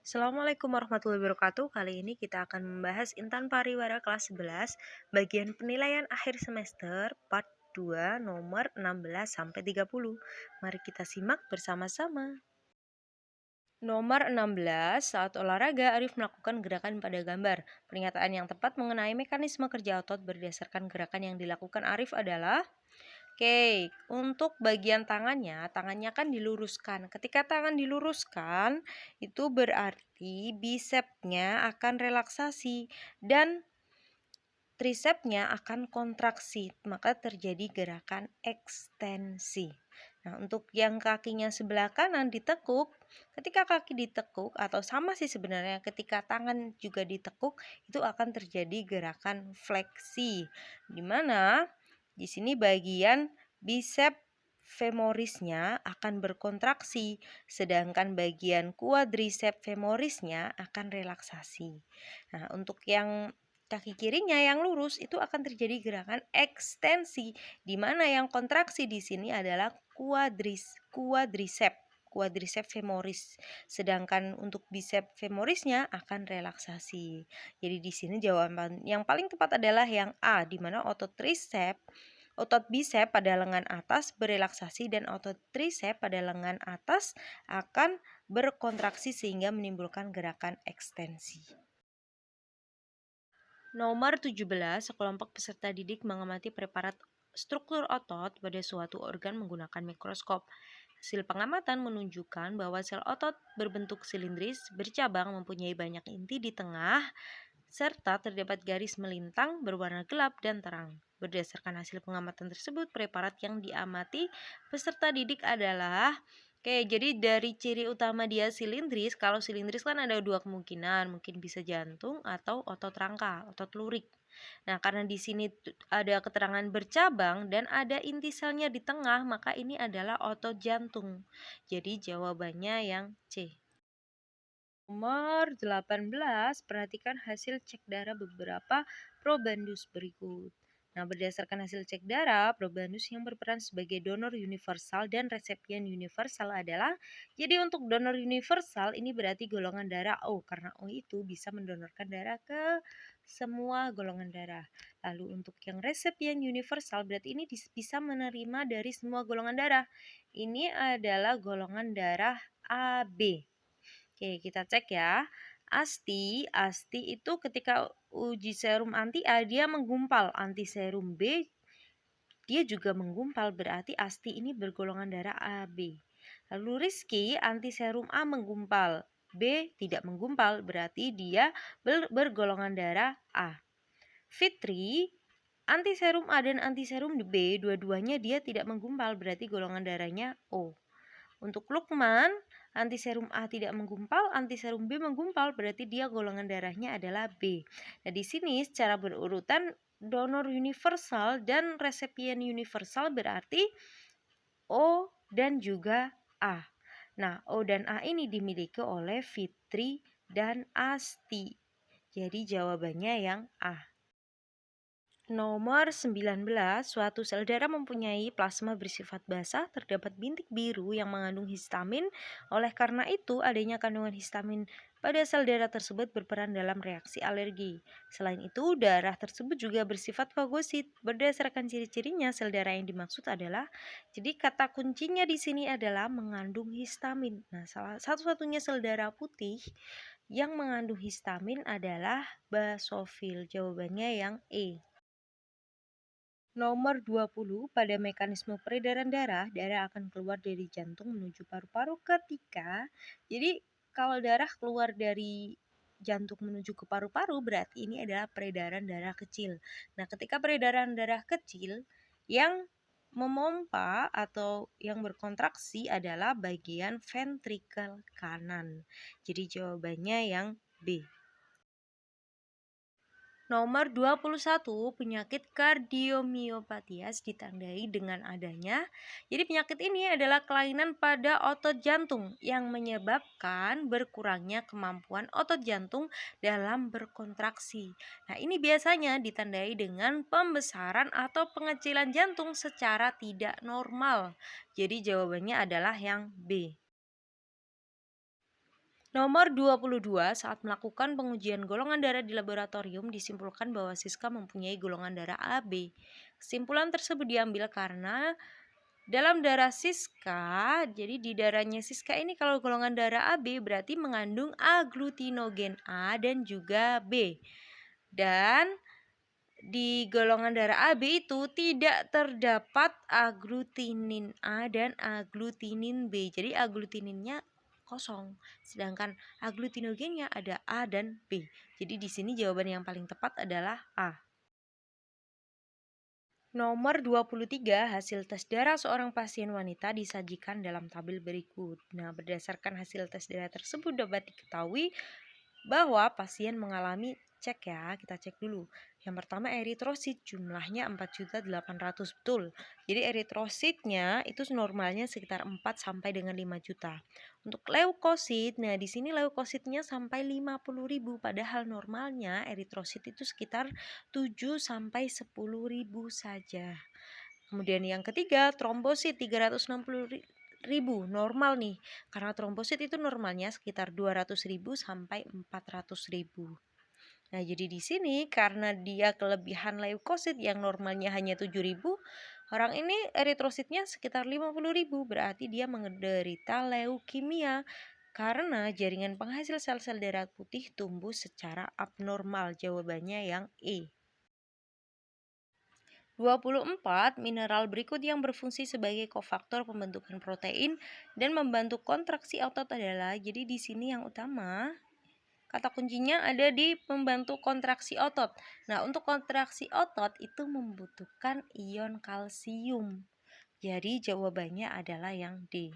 Assalamualaikum warahmatullahi wabarakatuh. Kali ini kita akan membahas Intan Pariwara kelas 11, bagian penilaian akhir semester part 2 nomor 16 sampai 30. Mari kita simak bersama-sama. Nomor 16, saat olahraga Arif melakukan gerakan pada gambar. Pernyataan yang tepat mengenai mekanisme kerja otot berdasarkan gerakan yang dilakukan Arif adalah Oke, untuk bagian tangannya kan diluruskan. Ketika tangan diluruskan, itu berarti bisepnya akan relaksasi dan tricepnya akan kontraksi, maka terjadi gerakan ekstensi. Nah, untuk yang kakinya sebelah kanan ditekuk, ketika kaki ditekuk atau sama sih sebenarnya ketika tangan juga ditekuk, itu akan terjadi gerakan fleksi. Di mana di sini bagian bicep femorisnya akan berkontraksi, sedangkan bagian quadricep femorisnya akan relaksasi. Nah, untuk yang kaki kirinya yang lurus itu akan terjadi gerakan ekstensi, di mana yang kontraksi di sini adalah quadricep femoris. Sedangkan untuk bicep femorisnya akan relaksasi. Jadi di sini jawaban yang paling tepat adalah yang A, di mana otot bicep pada lengan atas berelaksasi dan otot tricep pada lengan atas akan berkontraksi sehingga menimbulkan gerakan ekstensi. Nomor 17, sekelompok peserta didik mengamati preparat struktur otot pada suatu organ menggunakan mikroskop. Hasil pengamatan menunjukkan bahwa sel otot berbentuk silindris bercabang mempunyai banyak inti di tengah serta terdapat garis melintang berwarna gelap dan terang. Berdasarkan hasil pengamatan tersebut, preparat yang diamati peserta didik adalah jadi dari ciri utama dia silindris, kalau silindris kan ada dua kemungkinan, mungkin bisa jantung atau otot rangka, otot lurik. Nah, karena di sini ada keterangan bercabang dan ada inti selnya di tengah, maka ini adalah otot jantung. Jadi jawabannya yang C. Nomor 18, perhatikan hasil cek darah beberapa probandus berikut. Nah, berdasarkan hasil cek darah, probandus yang berperan sebagai donor universal dan resepien universal adalah, jadi untuk donor universal ini berarti golongan darah O, karena O itu bisa mendonorkan darah ke semua golongan darah. Lalu untuk yang resepien universal berarti ini bisa menerima dari semua golongan darah. Ini adalah golongan darah AB. Oke, kita cek ya. Asti itu ketika uji serum anti A dia menggumpal, anti serum B dia juga menggumpal, berarti Asti ini bergolongan darah AB. Lalu Rizky anti serum A menggumpal, B tidak menggumpal, berarti dia bergolongan darah A. Fitri anti serum A dan anti serum B dua-duanya dia tidak menggumpal, berarti golongan darahnya O. Untuk Lukman, anti serum A tidak menggumpal, anti serum B menggumpal, berarti dia golongan darahnya adalah B. Nah, di sini secara berurutan donor universal dan resepien universal berarti O dan juga A. Nah, O dan A ini dimiliki oleh Fitri dan Asti. Jadi jawabannya yang A. Nomor 19, suatu sel darah mempunyai plasma bersifat basah, terdapat bintik biru yang mengandung histamin. Oleh karena itu, adanya kandungan histamin pada sel darah tersebut berperan dalam reaksi alergi. Selain itu, darah tersebut juga bersifat fagosit. Berdasarkan ciri-cirinya, sel darah yang dimaksud adalah, jadi kata kuncinya di sini adalah mengandung histamin. Nah, salah satu-satunya sel darah putih yang mengandung histamin adalah basofil. Jawabannya yang E. Nomor 20, pada mekanisme peredaran darah akan keluar dari jantung menuju paru-paru ketika, jadi kalau darah keluar dari jantung menuju ke paru-paru berarti ini adalah peredaran darah kecil. Nah, ketika peredaran darah kecil yang memompa atau yang berkontraksi adalah bagian ventrikel kanan. Jadi jawabannya yang B. Nomor 21, penyakit kardiomiopatias ditandai dengan adanya. Jadi penyakit ini adalah kelainan pada otot jantung yang menyebabkan berkurangnya kemampuan otot jantung dalam berkontraksi. Nah, ini biasanya ditandai dengan pembesaran atau pengecilan jantung secara tidak normal. Jadi jawabannya adalah yang B. Nomor 22, saat melakukan pengujian golongan darah di laboratorium disimpulkan bahwa Siska mempunyai golongan darah AB. Kesimpulan tersebut diambil karena dalam darah Siska, jadi di darahnya Siska ini kalau golongan darah AB berarti mengandung aglutinogen A dan juga B. Dan di golongan darah AB itu tidak terdapat aglutinin A dan aglutinin B. Jadi aglutininnya kosong, sedangkan aglutinogennya ada A dan B. Jadi di sini jawaban yang paling tepat adalah A. Nomor 23, hasil tes darah seorang pasien wanita disajikan dalam tabel berikut. Nah, berdasarkan hasil tes darah tersebut dapat diketahui bahwa pasien mengalami kita cek dulu. Yang pertama eritrosit jumlahnya 4.800.000 betul. Jadi eritrositnya itu normalnya sekitar 4 sampai dengan 5 juta. Untuk leukosit, nah di sini leukositnya sampai 50.000 padahal normalnya eritrosit itu sekitar 7 sampai 10.000 saja. Kemudian yang ketiga trombosit 360.000 normal nih, karena trombosit itu normalnya sekitar 200.000 sampai 400.000. Nah, jadi di sini karena dia kelebihan leukosit yang normalnya hanya 7.000, orang ini eritrositnya sekitar 50.000, berarti dia menderita leukemia karena jaringan penghasil sel-sel darah putih tumbuh secara abnormal. Jawabannya yang E. 24. Mineral berikut yang berfungsi sebagai kofaktor pembentukan protein dan membantu kontraksi otot adalah, jadi di sini yang utama kata kuncinya ada di pembantu kontraksi otot. Nah, untuk kontraksi otot itu membutuhkan ion kalsium. Jadi jawabannya adalah yang D.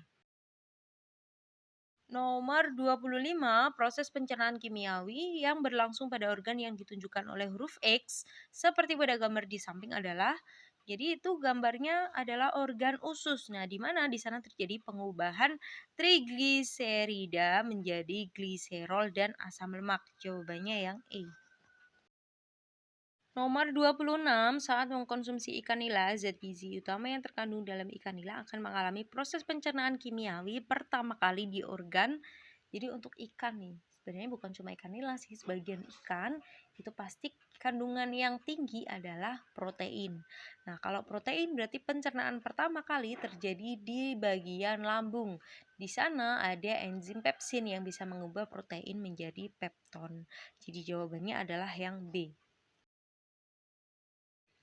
Nomor 25, proses pencernaan kimiawi yang berlangsung pada organ yang ditunjukkan oleh huruf X seperti pada gambar di samping adalah, jadi itu gambarnya adalah organ usus. Nah, di mana di sana terjadi pengubahan trigliserida menjadi gliserol dan asam lemak. Jawabannya yang E. Nomor 26, saat mengkonsumsi ikan nila, zat gizi utama yang terkandung dalam ikan nila akan mengalami proses pencernaan kimiawi pertama kali di organ. Jadi untuk ikan nih, sebenarnya bukan cuma ikan nila sih, sebagian ikan itu pasti kandungan yang tinggi adalah protein. Nah, kalau protein berarti pencernaan pertama kali terjadi di bagian lambung. Di sana ada enzim pepsin yang bisa mengubah protein menjadi pepton. Jadi jawabannya adalah yang B.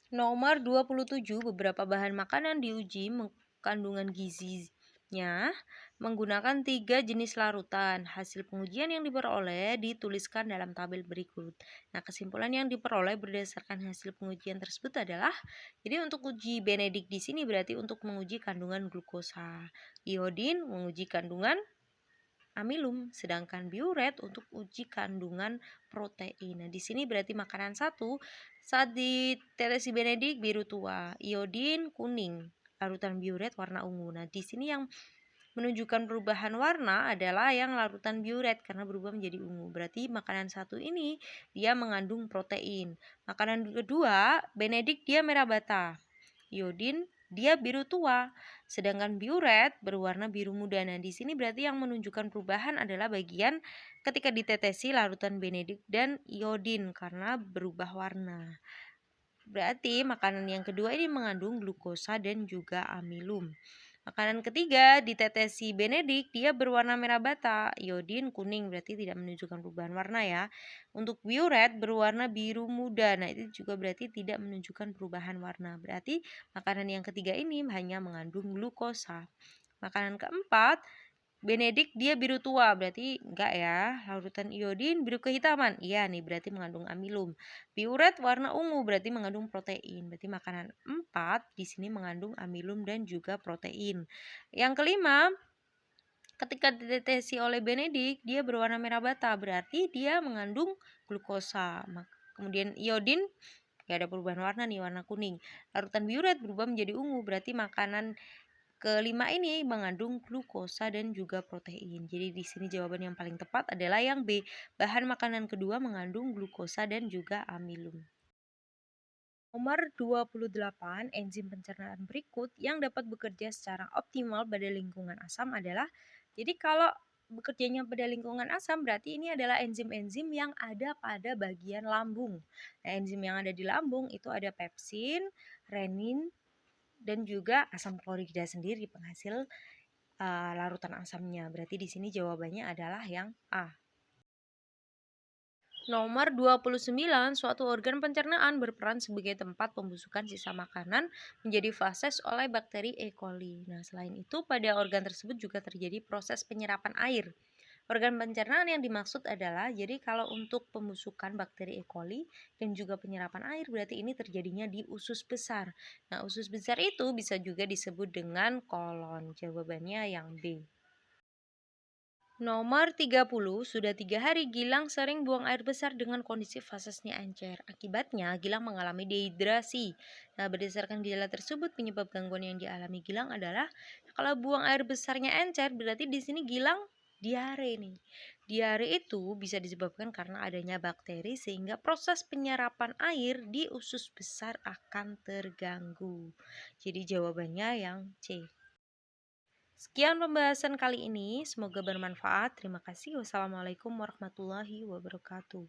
Nomor 27, beberapa bahan makanan diuji kandungan gizinya menggunakan 3 jenis larutan. Hasil pengujian yang diperoleh dituliskan dalam tabel berikut. Nah, kesimpulan yang diperoleh berdasarkan hasil pengujian tersebut adalah, jadi untuk uji Benedict di sini berarti untuk menguji kandungan glukosa. Iodin menguji kandungan amilum, sedangkan biuret untuk uji kandungan protein. Nah, di sini berarti makanan satu saat ditetes Benedict biru tua, iodin kuning, larutan biuret warna ungu. Nah, di sini yang menunjukkan perubahan warna adalah yang larutan biuret karena berubah menjadi ungu. Berarti makanan satu ini dia mengandung protein. Makanan kedua, Benedict dia merah bata. Iodin dia biru tua, sedangkan biuret berwarna biru muda. Nah, di sini berarti yang menunjukkan perubahan adalah bagian ketika ditetesi larutan Benedict dan iodin karena berubah warna. Berarti makanan yang kedua ini mengandung glukosa dan juga amilum. Makanan ketiga ditetesi Benedict, dia berwarna merah bata, iodin kuning, berarti tidak menunjukkan perubahan warna ya. Untuk biuret berwarna biru muda, nah itu juga berarti tidak menunjukkan perubahan warna. Berarti makanan yang ketiga ini hanya mengandung glukosa. Makanan keempat, Benedict dia biru tua, berarti enggak ya. Larutan iodin biru kehitaman, iya nih berarti mengandung amilum. Biuret warna ungu berarti mengandung protein. Berarti makanan 4 di sini mengandung amilum dan juga protein. Yang kelima, ketika dideteksi oleh Benedict dia berwarna merah bata, berarti dia mengandung glukosa. Kemudian iodin gak ada perubahan warna nih, warna kuning. Larutan biuret berubah menjadi ungu, berarti makanan kelima ini mengandung glukosa dan juga protein. Jadi di sini jawaban yang paling tepat adalah yang B. Bahan makanan kedua mengandung glukosa dan juga amilum. Nomor 28, enzim pencernaan berikut yang dapat bekerja secara optimal pada lingkungan asam adalah, jadi kalau bekerjanya pada lingkungan asam berarti ini adalah enzim-enzim yang ada pada bagian lambung. Nah, enzim yang ada di lambung itu ada pepsin, renin, dan juga asam klorida sendiri penghasil larutan asamnya. Berarti di sini jawabannya adalah yang A. Nomor 29, suatu organ pencernaan berperan sebagai tempat pembusukan sisa makanan menjadi fases oleh bakteri E. coli. Nah, selain itu pada organ tersebut juga terjadi proses penyerapan air. Organ pencernaan yang dimaksud adalah, jadi kalau untuk pembusukan bakteri E. coli dan juga penyerapan air berarti ini terjadinya di usus besar. Nah, usus besar itu bisa juga disebut dengan kolon. Jawabannya yang B. Nomor 30, sudah 3 hari Gilang sering buang air besar dengan kondisi fasesnya encer. Akibatnya, Gilang mengalami dehidrasi. Nah, berdasarkan gejala tersebut, penyebab gangguan yang dialami Gilang adalah kalau buang air besarnya encer, berarti di sini Gilang diare nih. Diare itu bisa disebabkan karena adanya bakteri sehingga proses penyerapan air di usus besar akan terganggu. Jadi jawabannya yang C. Sekian pembahasan kali ini, semoga bermanfaat. Terima kasih. Wassalamualaikum warahmatullahi wabarakatuh.